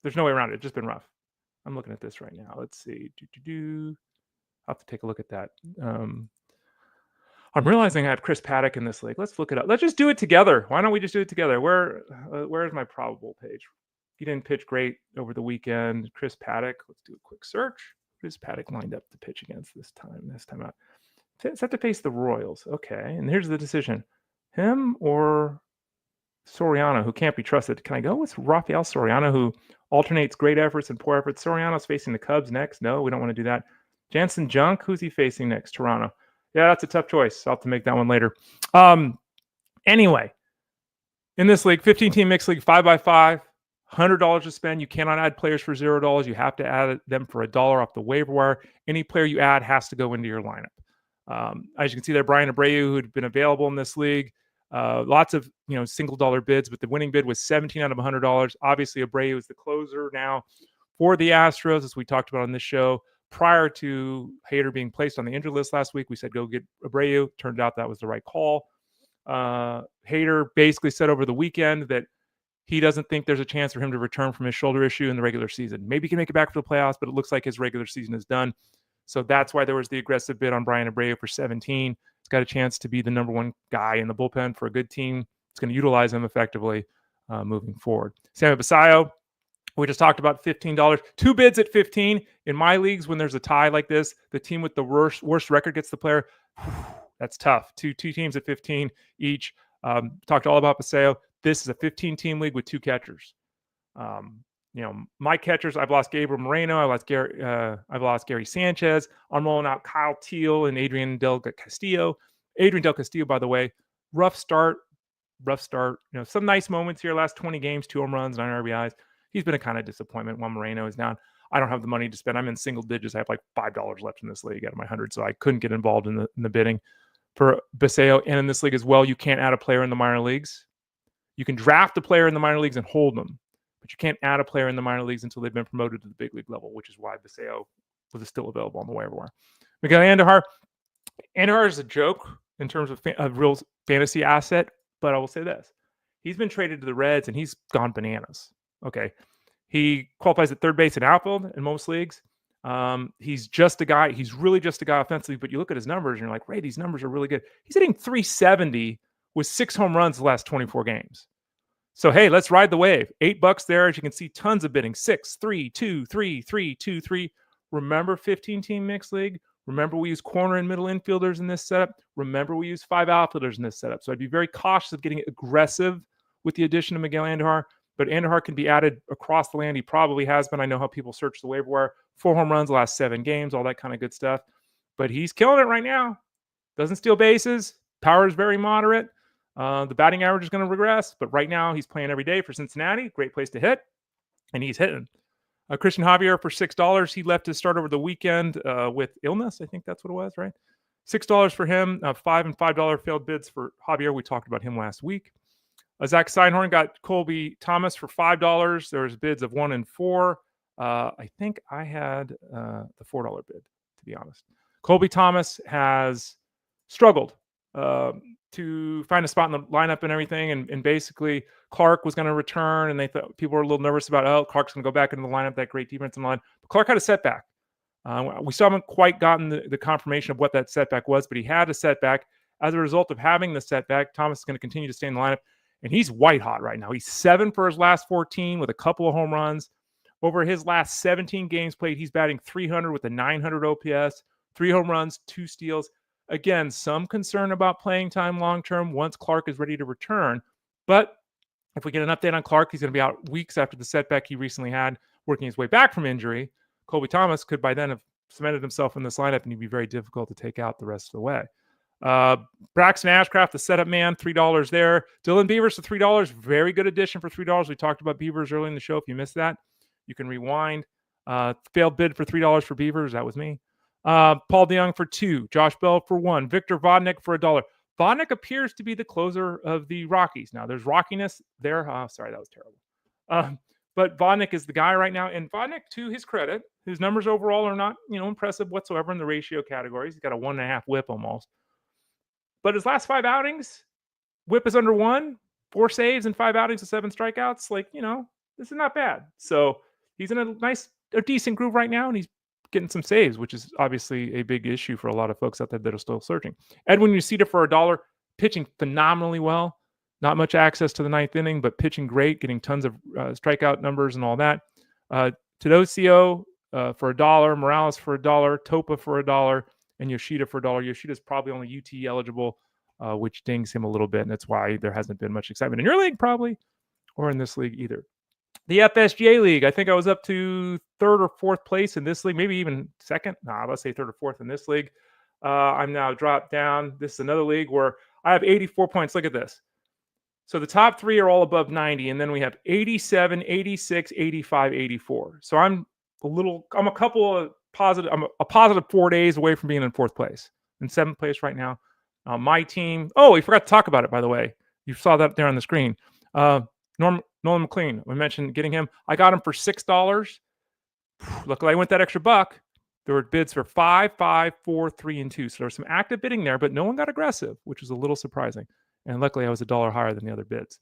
there's no way around it. It's just been rough. I'm looking at this right now. Let's see. I'll have to take a look at that. I'm realizing I have Chris Paddock in this league. Let's look it up. Let's just do it together. Why don't we just do it together? Where's my probable page? He didn't pitch great over the weekend. Chris Paddock. Let's do a quick search. Chris Paddock lined up to pitch against this time out. Set to face the Royals. Okay, and here's the decision. Him or Soriano, who can't be trusted. Can I go with Rafael Soriano, who alternates great efforts and poor efforts? Soriano's facing the Cubs next. No, we don't want to do that. Jansen Junk, who's he facing next? Toronto. Yeah, that's a tough choice. I'll have to make that one later. Anyway, in this league, 15-team mixed league, 5x5, $100 to spend. You cannot add players for $0. You have to add them for $1 off the waiver wire. Any player you add has to go into your lineup. As you can see there, Brian Abreu, who had been available in this league, lots of single dollar bids, but the winning bid was $17 out of $100. Obviously, Abreu is the closer now for the Astros, as we talked about on this show. Prior to Hader being placed on the injured list last week, we said go get Abreu. Turned out that was the right call. Hader basically said over the weekend that he doesn't think there's a chance for him to return from his shoulder issue in the regular season. Maybe he can make it back for the playoffs, but it looks like his regular season is done. So that's why there was the aggressive bid on Brian Abreu for 17. He's got a chance to be the number one guy in the bullpen for a good team. It's going to utilize him effectively moving forward. Sammy Basallo, we just talked about $15. 2 bids at 15. In my leagues, when there's a tie like this, the team with the worst record gets the player. That's tough. Two teams at 15 each. Talked all about Basallo. This is a 15-team league with 2 catchers. My catchers, I've lost Gabriel Moreno. I've lost Gary Sanchez. I'm rolling out Kyle Teal and Adrian Del Castillo. Adrian Del Castillo, by the way, rough start. Some nice moments here. Last 20 games, 2 home runs, 9 RBIs. He's been a kind of disappointment while Moreno is down. I don't have the money to spend. I'm in single digits. I have like $5 left in this league out of my 100, so I couldn't get involved in the bidding for Basallo. And in this league as well, you can't add a player in the minor leagues. You can draft a player in the minor leagues and hold them, but you can't add a player in the minor leagues until they've been promoted to the big league level, which is why Basallo was still available on the waiver wire. Miguel Andujar. Andujar is a joke in terms of a real fantasy asset, but I will say this. He's been traded to the Reds, and he's gone bananas. Okay. He qualifies at third base and outfield in most leagues. He's just a guy. He's really just a guy offensively, but you look at his numbers and you're like, Ray, these numbers are really good. He's hitting 370 with 6 home runs the last 24 games. So, hey, let's ride the wave. $8 there. As you can see, tons of bidding. 6, 3, 2, 3, 3, 2, 3. Remember 15-team mixed league? Remember we use corner and middle infielders in this setup? Remember we use 5 outfielders in this setup. So I'd be very cautious of getting aggressive with the addition of Miguel Andujar. But Andujar can be added across the land. He probably has been. I know how people search the waiver wire. 4 home runs the last 7 games, all that kind of good stuff. But he's killing it right now. Doesn't steal bases. Power is very moderate. The batting average is going to regress. But right now, he's playing every day for Cincinnati. Great place to hit. And he's hitting. Christian Javier for $6. He left his start over the weekend with illness. I think that's what it was, right? $6 for him. $5 and $5 failed bids for Javier. We talked about him last week. Zach Seinhorn got Colby Thomas for $5. There was bids of 1 and 4. I think I had the $4 bid, to be honest. Colby Thomas has struggled to find a spot in the lineup and everything. And basically, Clark was going to return, and they thought people were a little nervous about, Clark's going to go back into the lineup, that great defense in the line. But Clark had a setback. We still haven't quite gotten the confirmation of what that setback was, but he had a setback. As a result of having the setback, Thomas is going to continue to stay in the lineup. And he's white hot right now. He's 7 for his last 14 with a couple of home runs. Over his last 17 games played, he's batting .300 with a .900 OPS, 3 home runs, 2 steals. Again, some concern about playing time long-term once Clark is ready to return. But if we get an update on Clark, he's going to be out weeks after the setback he recently had, working his way back from injury. Colby Thomas could by then have cemented himself in this lineup, and he'd be very difficult to take out the rest of the way. Braxton Ashcraft, the setup man, $3 there. Dylan Beavers for $3. Very good addition for $3. We talked about Beavers early in the show. If you missed that, you can rewind. Failed bid for $3 for Beavers. That was me. Paul DeYoung for $2. Josh Bell for $1. Victor Vodnik for $1. Vodnik appears to be the closer of the Rockies. Now, there's rockiness there. Sorry, that was terrible. But Vodnik is the guy right now. And Vodnik, to his credit, his numbers overall are not, impressive whatsoever in the ratio categories. He's got a 1.5 whip almost. But his last 5 outings, whip is under 1, 4 saves and 5 outings and 7 strikeouts. This is not bad. So he's in a decent groove right now, and he's getting some saves, which is obviously a big issue for a lot of folks out there that are still searching. Edwin Ucita for $1, pitching phenomenally well. Not much access to the 9th inning, but pitching great, getting tons of strikeout numbers and all that. Teodosio for $1, Morales for $1, Topa for $1, and Yoshida for $1. Yoshida's probably only UT eligible, which dings him a little bit, and that's why there hasn't been much excitement in your league, probably, or in this league either. The FSGA league, I think I was up to 3rd or 4th place in this league, maybe even 2nd. Let's say 3rd or 4th in this league. I'm now dropped down. This is another league where I have 84 points. Look at this. So the top 3 are all above 90, and then we have 87, 86, 85, 84. So I'm a positive 4 days away from being in 4th place. In 7th place right now. My team, we forgot to talk about it, by the way. You saw that there on the screen. Nolan McLean, we mentioned getting him. I got him for $6. Luckily, I went that extra buck. There were bids for 5, 5, 4, 3, and 2. So there was some active bidding there, but no one got aggressive, which was a little surprising. And luckily, I was $1 higher than the other bids.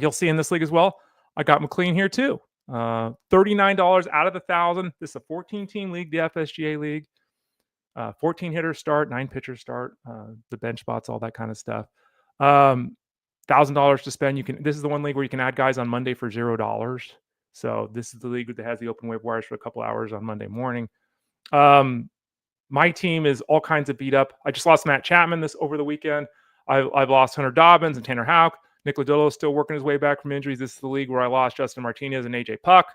You'll see in this league as well, I got McLean here too. $39 out of the 1,000. This is a 14-team league, the FSGA league. 14 hitters start, 9 pitchers start, the bench spots, all that kind of stuff. $1,000 to spend. This is the one league where you can add guys on Monday for $0. So this is the league that has the open waiver wires for a couple hours on Monday morning. My team is all kinds of beat up. I just lost Matt Chapman over the weekend. I've lost Hunter Dobbins and Tanner Houck. Nick Lodolo is still working his way back from injuries. This is the league where I lost Justin Martinez and AJ Puck.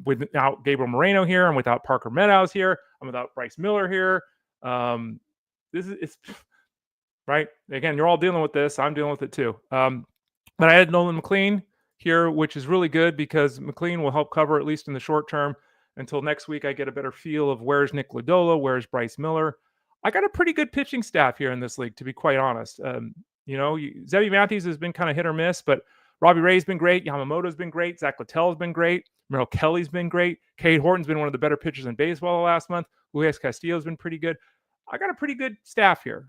Without Gabriel Moreno here, I'm without Parker Meadows here. I'm without Bryce Miller here. It's right. Again, you're all dealing with this. I'm dealing with it too. But I had Nolan McLean here, which is really good because McLean will help cover, at least in the short term, until next week I get a better feel of where's Nick Lodolo, where's Bryce Miller. I got a pretty good pitching staff here in this league, to be quite honest. Zebby Matthews has been kind of hit or miss, but Robbie Ray's been great. Yamamoto's been great. Zach Littell's been great. Merrill Kelly's been great. Cade Horton's been one of the better pitchers in baseball the last month. Luis Castillo's been pretty good. I got a pretty good staff here.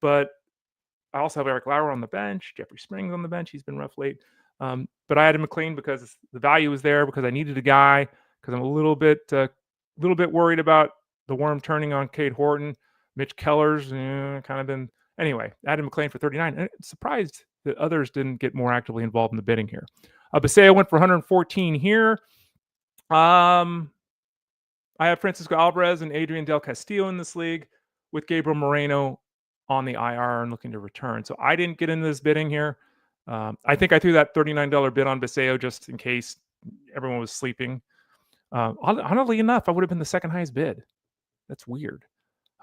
But I also have Eric Lauer on the bench. Jeffrey Springs on the bench. He's been rough late. But I had McLean because the value was there, because I needed a guy, because I'm a little bit worried about the worm turning on Cade Horton. Mitch Keller's kind of been... Anyway, Adam McLean for $39. And surprised that others didn't get more actively involved in the bidding here. Basallo went for $114 here. I have Francisco Alvarez and Adrian Del Castillo in this league, with Gabriel Moreno on the IR and looking to return. So I didn't get into this bidding here. I think I threw that $39 bid on Basallo just in case everyone was sleeping. Oddly enough, I would have been the second highest bid. That's weird.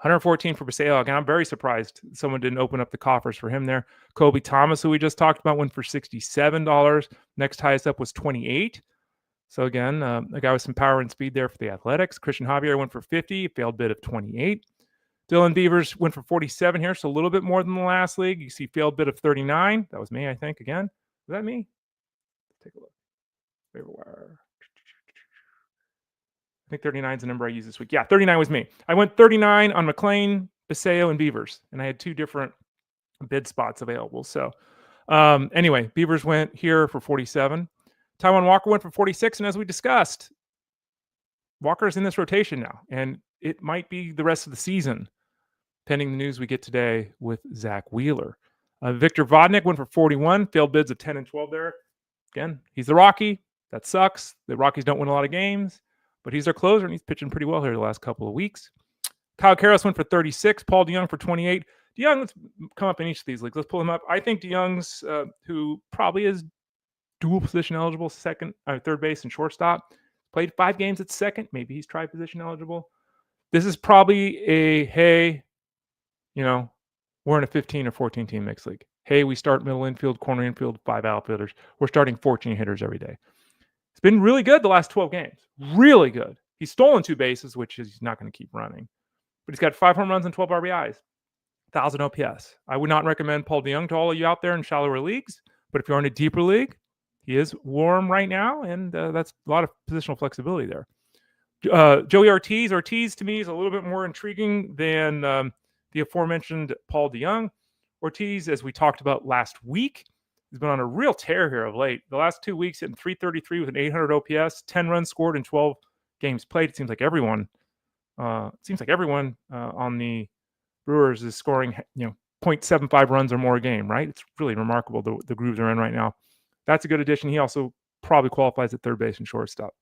114 for Basallo. Again, I'm very surprised someone didn't open up the coffers for him there. Kobe Thomas, who we just talked about, went for $67. Next highest up was $28. So again, a guy with some power and speed there for the Athletics. Christian Javier went for $50, failed bid of $28. Dylan Beavers went for $47 here, so a little bit more than the last league. You see failed bid of $39. That was me, I think, again. Was that me? Let's take a look. Waiver-wire. I think 39 is the number I used this week. Yeah, 39 was me. I went 39 on McLean, Basallo, and Beavers, and I had 2 different bid spots available. So anyway, Beavers went here for 47. Taijuan Walker went for 46, and as we discussed, Walker's in this rotation now, and it might be the rest of the season, pending the news we get today with Zack Wheeler. Victor Vodnik went for 41, failed bids of 10 and 12 there. Again, he's the Rocky. That sucks. The Rockies don't win a lot of games, but he's their closer, and he's pitching pretty well here the last couple of weeks. Kyle Karras went for 36. Paul DeYoung for 28. DeYoung, let's come up in each of these leagues. Let's pull him up. I think DeYoung's, who probably is dual position eligible, third base and shortstop, played 5 games at second. Maybe he's tri-position eligible. This is probably a, hey, we're in a 15 or 14 team mixed league. Hey, we start middle infield, corner infield, 5 outfielders. We're starting 14 hitters every day. It's been really good the last 12 games. Really good. He's stolen 2 bases, which he's not going to keep running. But he's got 5 home runs and 12 RBIs, 1,000 OPS. I would not recommend Paul DeJong to all of you out there in shallower leagues, but if you're in a deeper league, he is warm right now, and that's a lot of positional flexibility there. Joey Ortiz. Ortiz, to me, is a little bit more intriguing than the aforementioned Paul DeJong. Ortiz, as we talked about last week, has been on a real tear here of late. The last 2 weeks hitting .333 with an 800 OPS, 10 runs scored in 12 games played. It seems like everyone on the Brewers is scoring, 0.75 runs or more a game, right? It's really remarkable the grooves are in right now. That's a good addition. He also probably qualifies at third base and shortstop.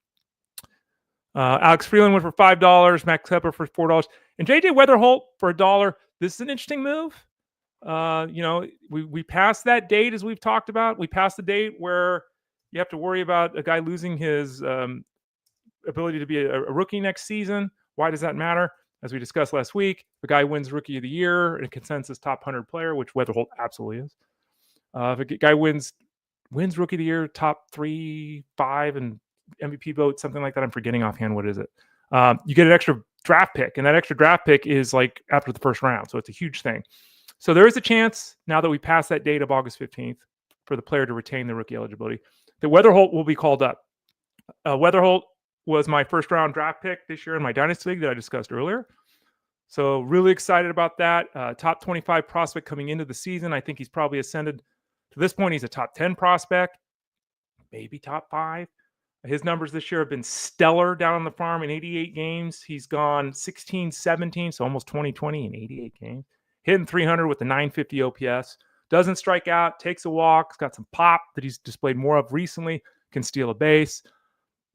Alex Freeland went for $5, Max Kepler for $4, and JJ Weatherholt for $1. This is an interesting move. We passed that date, as we've talked about. We passed the date where you have to worry about a guy losing his ability to be a rookie next season. Why does that matter? As we discussed last week, the guy wins Rookie of the Year and a consensus top 100 player, which Weatherholt absolutely is. If a guy wins Rookie of the Year, top 3, 5, and MVP vote, something like that. I'm forgetting offhand. What is it? You get an extra draft pick, and that extra draft pick is like after the first round. So it's a huge thing. So there is a chance, now that we passed that date of August 15th, for the player to retain the rookie eligibility, that Weatherholt will be called up. Weatherholt was my first round draft pick this year in my Dynasty League that I discussed earlier. So really excited about that. Top 25 prospect coming into the season. I think he's probably ascended. To this point, he's a top 10 prospect, maybe top 5. His numbers this year have been stellar down on the farm in 88 games. He's gone 16-17, so almost 20-20 in 88 games. Hitting 300 with the 950 OPS. Doesn't strike out, takes a walk. He's got some pop that he's displayed more of recently. Can steal a base.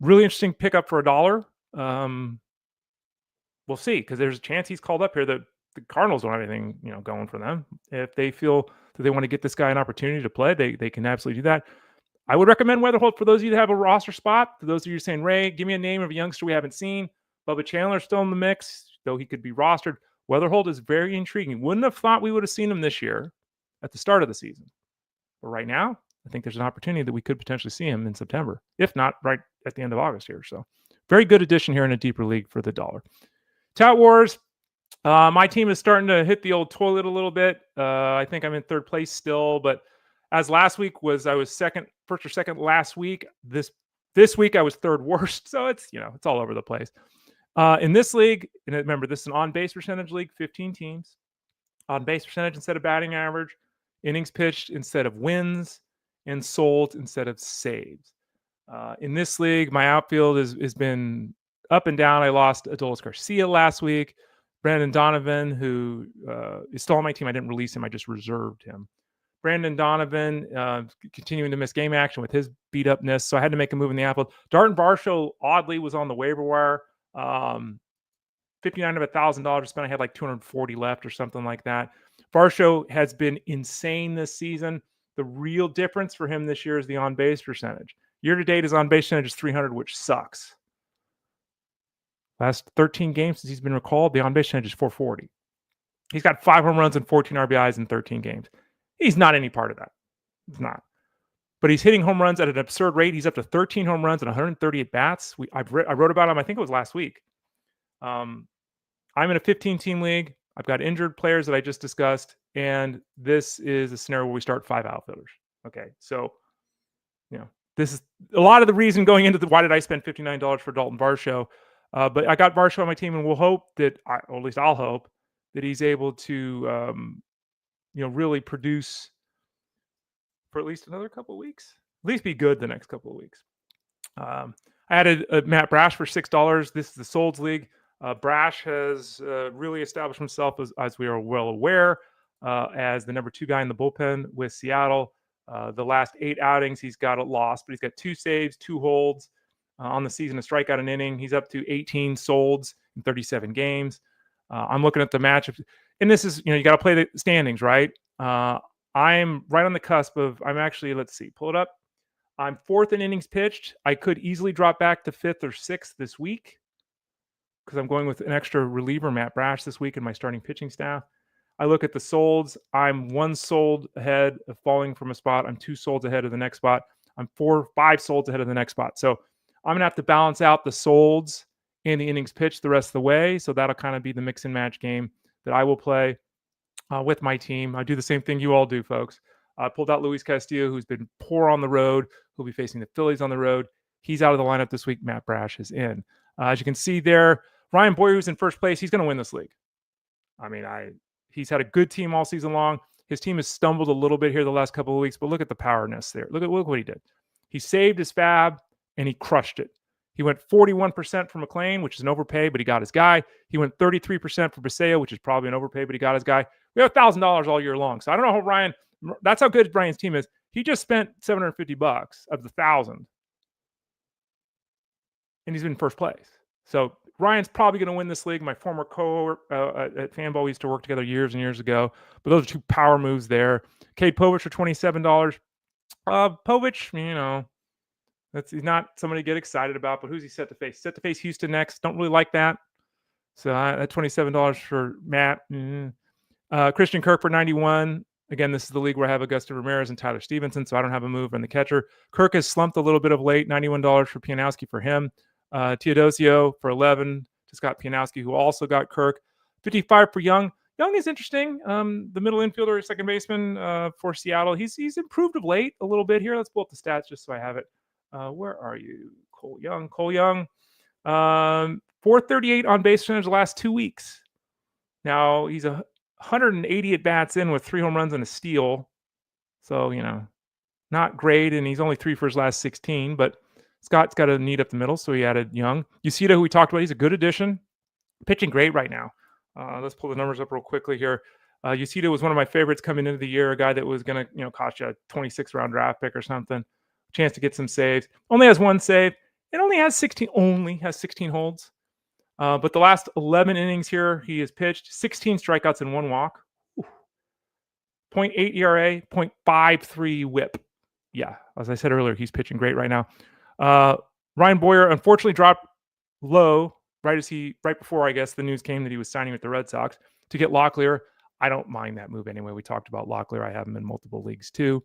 Really interesting pickup for $1. We'll see, because there's a chance he's called up here. The Cardinals don't have anything, going for them. If they feel that they want to get this guy an opportunity to play, they can absolutely do that. I would recommend Weatherholt for those of you that have a roster spot. For those of you saying, Ray, give me a name of a youngster we haven't seen. Bubba Chandler's still in the mix, though he could be rostered. Weatherholt is very intriguing. Wouldn't have thought we would have seen him this year at the start of the season. But right now, I think there's an opportunity that we could potentially see him in September, if not right at the end of August here. So very good addition here in a deeper league for the $1. Tout Wars. My team is starting to hit the old toilet a little bit. I think I'm in third place still, but as last week I was first or second last week. This week I was third worst. So it's all over the place. In this league, and remember, this is an on-base percentage league, 15 teams. On-base percentage instead of batting average, innings pitched instead of wins, and sold instead of saves. In this league, my outfield has been up and down. I lost Adolis Garcia last week. Brandon Donovan, who is still on my team. I didn't release him. I just reserved him. Brandon Donovan continuing to miss game action with his beat-upness, so I had to make a move in the outfield. Darton Varsho, oddly, was on the waiver wire. $59 of $1,000 spent. I had like 240 left or something like that. Varsho has been insane this season. The real difference for him this year is the on-base percentage. Year-to-date, his on-base percentage is 300, which sucks. Last 13 games since he's been recalled, the on-base percentage is 440. He's got 5 home runs and 14 RBIs in 13 games. He's not any part of that. He's not. But he's hitting home runs at an absurd rate. He's up to 13 home runs and 130 at-bats. I wrote about him, I think it was last week. I'm in a 15-team league. I've got injured players that I just discussed, and this is a scenario where we start 5 outfielders. Okay, so, this is a lot of the reason going into why did I spend $59 for Dalton Varsho. But I got Varsho on my team, and we'll hope that, or at least I'll hope, that he's able to really produce for at least another couple of weeks. At least be good the next couple of weeks. I added Matt Brash for $6. This is the Solds League. Brash has really established himself, as we are well aware, as the number 2 guy in the bullpen with Seattle. The last 8 outings, he's got a loss, but he's got 2 saves, 2 holds on the season, a strikeout an inning. He's up to 18 solds in 37 games. I'm looking at the matchup. And this is, you got to play the standings, right? I'm right on the cusp of, I'm actually, let's see, pull it up. I'm 4th in innings pitched. I could easily drop back to 5th or 6th this week because I'm going with an extra reliever, Matt Brash, this week in my starting pitching staff. I look at the solds. I'm 1 sold ahead of falling from a spot. I'm 2 solds ahead of the next spot. I'm 4, 5 solds ahead of the next spot. So I'm going to have to balance out the solds and the innings pitched the rest of the way. So that'll kind of be the mix and match game that I will play with my team. I do the same thing you all do, folks. I pulled out Luis Castillo, who's been poor on the road, who'll be facing the Phillies on the road. He's out of the lineup this week. Matt Brash is in. As you can see there, Ryan Boyer, who's in first place, he's going to win this league. I mean, he's had a good team all season long. His team has stumbled a little bit here the last couple of weeks, but look at the powerness there. Look what he did. He saved his fab, and he crushed it. He went 41% for McLean, which is an overpay, but he got his guy. He went 33% for Basallo, which is probably an overpay, but he got his guy. We have $1,000 all year long. So I don't know how Ryan, that's how good Ryan's team is. He just spent $750 of the 1,000, and he's in first place. So Ryan's probably going to win this league. My former cohort at Fanball, we used to work together years and years ago. But those are 2 power moves there. Cade Povich for $27. Povich, you know, he's not somebody to get excited about, but who's he set to face? Set to face Huston next. Don't really like that. So at $27 for Matt. Christian Kirk for $91. Again, this is the league where I have Augusto Ramirez and Tyler Stevenson, so I don't have a move on the catcher. Kirk has slumped a little bit of late. $91 for Pianowski for him. Teodosio for $11 to Scott Pianowski, who also got Kirk. $55 for Young. Young is interesting. The middle infielder, second baseman for Seattle. He's improved of late a little bit here. Let's pull up the stats just so I have it. Where are you? Cole Young. 438 on base percentage the last 2 weeks. Now he's 180 at bats in with 3 home runs and a steal. So, you know, not great. And he's only 3 for his last 16, but Scott's got a need up the middle. So he added Young. Yusita, who we talked about, he's a good addition. Pitching great right now. Let's pull the numbers up real quickly here. Yusita was one of my favorites coming into the year, a guy that was going to, you know, cost you a 26 round draft pick or something. Chance to get some saves. Only has 1 save. It only has 16 holds. But the last 11 innings here, he has pitched 16 strikeouts and 1 walk. 0.8 ERA, 0.53 whip. Yeah, as I said earlier, he's pitching great right now. Ryan Boyer unfortunately dropped Lowe right before, I guess, the news came that he was signing with the Red Sox to get Locklear. I don't mind that move anyway. We talked about Locklear. I have him in multiple leagues too.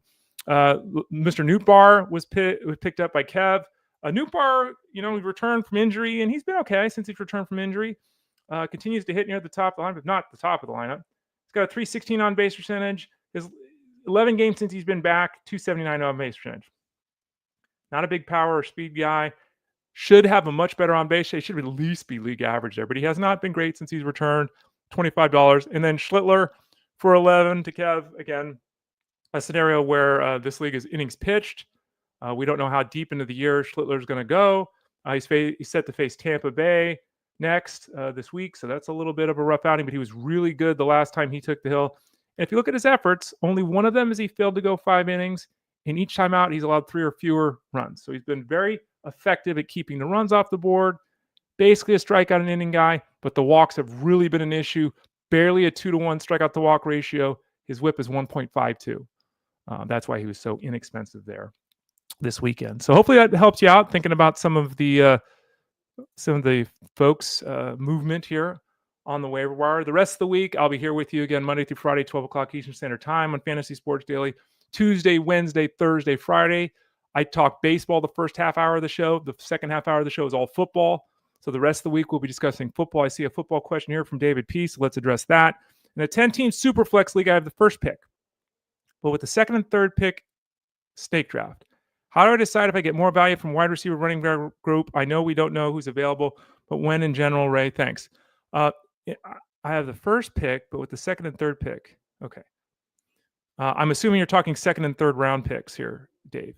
Mr. Nootbaar was picked up by Kev. Nootbaar, you know, he returned from injury, and he's been okay since he's returned from injury. Continues to hit near the top of the lineup, if not the top of the lineup. He's got a .316 on base percentage. His 11 games since he's been back, .279 on base percentage. Not a big power or speed guy. Should have a much better on base. He should at least be league average there, but he has not been great since he's returned. $25. And then Schlittler for $11 to Kev. Again, a scenario where this league is innings pitched. We don't know how deep into the year Schlittler's going to go. He's set to face Tampa Bay next this week, so that's a little bit of a rough outing, but he was really good the last time he took the hill. And if you look at his efforts, only one of them is he failed to go 5 innings, and each time out he's allowed 3 or fewer runs. So he's been very effective at keeping the runs off the board. Basically a strikeout an inning guy, but the walks have really been an issue. Barely a 2-to-1 strikeout to walk ratio. His whip is 1.52. That's why he was so inexpensive there this weekend. So hopefully that helps you out thinking about some of the folks' movement here on the waiver wire. The rest of the week, I'll be here with you again Monday through Friday, 12 o'clock Eastern Standard Time on Fantasy Sports Daily. Tuesday, Wednesday, Thursday, Friday. I talk baseball the first half hour of the show. The second half hour of the show is all football. So the rest of the week, we'll be discussing football. I see a football question here from David P. So let's address that. In a 10-team Superflex League, I have the first pick. But with the second and third pick, snake draft. How do I decide if I get more value from wide receiver running back group? I know we don't know who's available, but when in general, Ray? Thanks. I have the first pick, but with the second and third pick. Okay. I'm assuming you're talking second and third round picks here, Dave.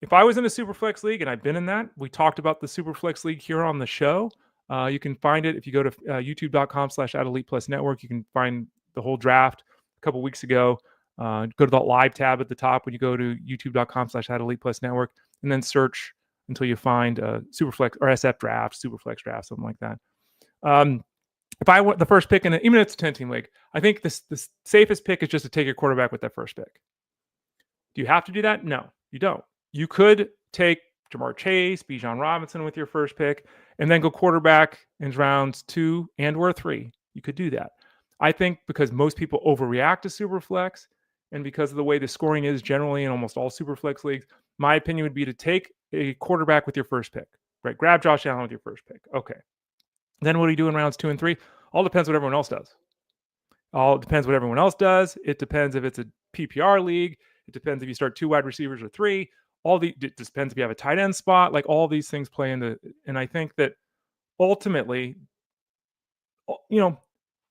If I was in a Superflex League, and I've been in that, we talked about the Superflex League here on the show. You can find it if you go to youtube.com/@ElitePlusNetwork. You can find the whole draft a couple weeks ago. Go to the live tab at the top when you go to youtube.com/@ElitePlusNetwork, and then search until you find Superflex or SF draft, Superflex draft, something like that. If I want the first pick, even if it's a 10-team league, I think the safest pick is just to take your quarterback with that first pick. Do you have to do that? No, you don't. You could take Jamar Chase, Bijan Robinson with your first pick, and then go quarterback in rounds 2 and or 3. You could do that. I think because most people overreact to Superflex, and because of the way the scoring is generally in almost all Superflex leagues, my opinion would be to take a quarterback with your first pick, right? Grab Josh Allen with your first pick. Okay. Then what do you do in rounds 2 and 3? All depends what everyone else does. All depends what everyone else does. It depends if it's a PPR league. It depends if you start 2 wide receivers or 3. It depends if you have a tight end spot. Like all these things play into, and I think that ultimately,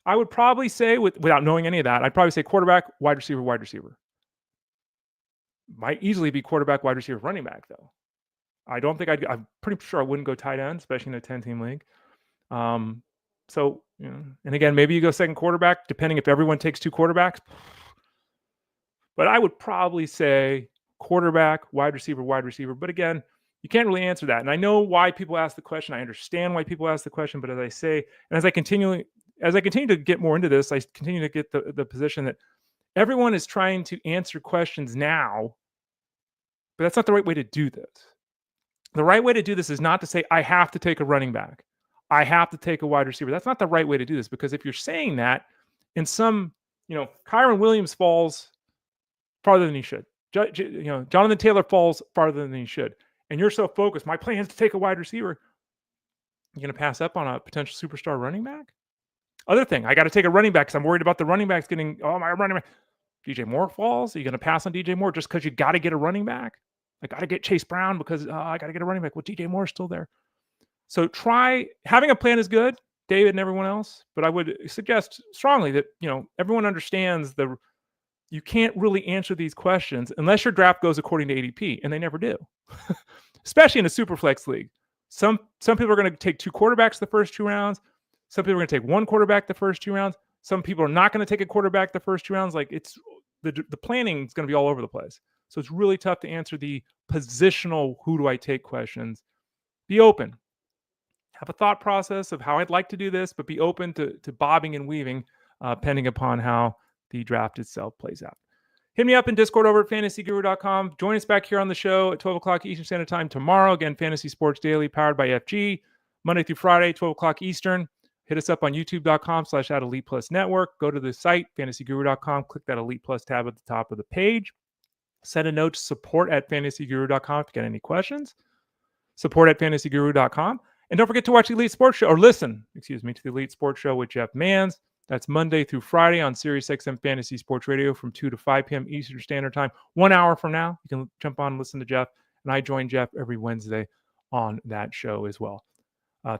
I would probably say without knowing any of that, I'd probably say quarterback, wide receiver, wide receiver. Might easily be quarterback, wide receiver, running back though. I don't think I'm pretty sure I wouldn't go tight end, especially in a 10-team league. So, and again, maybe you go second quarterback, depending if everyone takes 2 quarterbacks. But I would probably say quarterback, wide receiver. But again, you can't really answer that. And I know why people ask the question. I understand why people ask the question. But as I say, and as I continue to get more into this, I continue to get the position that everyone is trying to answer questions now, but that's not the right way to do this. The right way to do this is not to say, I have to take a running back. I have to take a wide receiver. That's not the right way to do this, because if you're saying that in some, Kyron Williams falls farther than he should. Jonathan Taylor falls farther than he should. And you're so focused, my plan is to take a wide receiver. You're going to pass up on a potential superstar running back? Other thing, I got to take a running back because I'm worried about the running backs getting, my running back. DJ Moore falls. Are you going to pass on DJ Moore just because you got to get a running back? I got to get Chase Brown because I got to get a running back. Well, DJ Moore's still there. So having a plan is good, David and everyone else, but I would suggest strongly that, everyone understands you can't really answer these questions unless your draft goes according to ADP, and they never do, especially in a super flex league. Some people are going to take 2 quarterbacks the first 2 rounds. Some people are going to take 1 quarterback the first 2 rounds. Some people are not going to take a quarterback the first 2 rounds. Like it's the planning is going to be all over the place. So it's really tough to answer the positional who do I take questions. Be open. Have a thought process of how I'd like to do this, but be open to bobbing and weaving, depending upon how the draft itself plays out. Hit me up in Discord over at fantasyguru.com. Join us back here on the show at 12 o'clock Eastern Standard Time tomorrow. Again, Fantasy Sports Daily, powered by FG, Monday through Friday, 12 o'clock Eastern. Hit us up on youtube.com/@Elite Plus Network. Go to the site, fantasyguru.com. Click that Elite Plus tab at the top of the page. Send a note to support@fantasyguru.com if you got any questions. Support@fantasyguru.com. And don't forget to watch the Elite Sports Show, or listen, to the Elite Sports Show with Jeff Manns. That's Monday through Friday on SiriusXM Fantasy Sports Radio from 2 to 5 p.m. Eastern Standard Time. 1 hour from now, you can jump on and listen to Jeff. And I join Jeff every Wednesday on that show as well.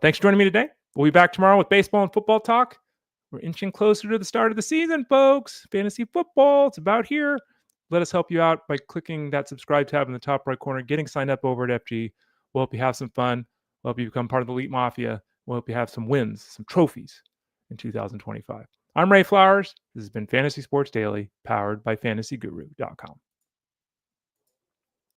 Thanks for joining me today. We'll be back tomorrow with baseball and football talk. We're inching closer to the start of the season, folks. Fantasy football, it's about here. Let us help you out by clicking that subscribe tab in the top right corner, getting signed up over at FG. We'll help you have some fun. We'll help you become part of the Elite Mafia. We'll help you have some wins, some trophies in 2025. I'm Ray Flowers. This has been Fantasy Sports Daily, powered by fantasyguru.com.